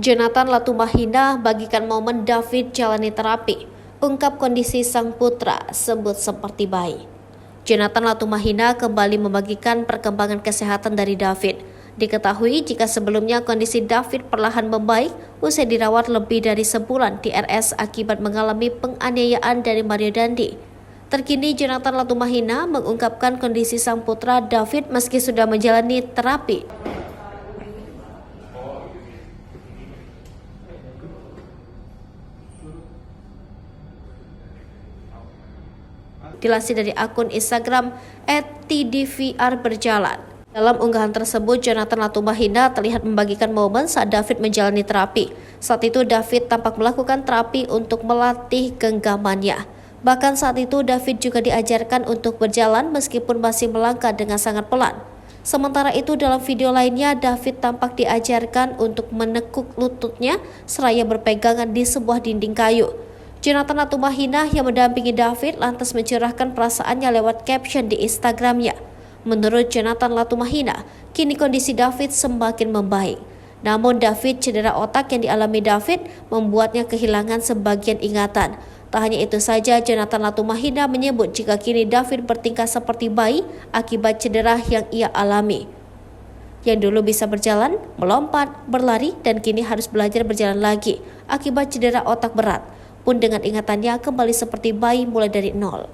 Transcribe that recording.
Jonathan Latumahina bagikan momen David jalani terapi, ungkap kondisi sang putra sebut seperti bayi. Jonathan Latumahina kembali membagikan perkembangan kesehatan dari David. Diketahui jika sebelumnya kondisi David perlahan membaik usai dirawat lebih dari sebulan di RS akibat mengalami penganiayaan dari Mario Dandi. Terkini Jonathan Latumahina mengungkapkan kondisi sang putra David meski sudah menjalani terapi. Dilansir dari akun Instagram @tdvrberjalan. Dalam unggahan tersebut, Jonathan Latumahina terlihat membagikan momen saat David menjalani terapi. Saat itu David tampak melakukan terapi untuk melatih genggamannya. Bahkan saat itu David juga diajarkan untuk berjalan meskipun masih melangkah dengan sangat pelan. Sementara itu dalam video lainnya David tampak diajarkan untuk menekuk lututnya seraya berpegangan di sebuah dinding kayu. Jonathan Latumahina yang mendampingi David lantas mencurahkan perasaannya lewat caption di Instagramnya. Menurut Jonathan Latumahina, kini kondisi David semakin membaik. Namun David cedera otak yang dialami David membuatnya kehilangan sebagian ingatan. Tak hanya itu saja, Jonathan Latumahina menyebut jika kini David bertingkah seperti bayi akibat cedera yang ia alami. Yang dulu bisa berjalan, melompat, berlari, dan kini harus belajar berjalan lagi akibat cedera otak berat. Pun dengan ingatannya kembali seperti bayi mulai dari nol.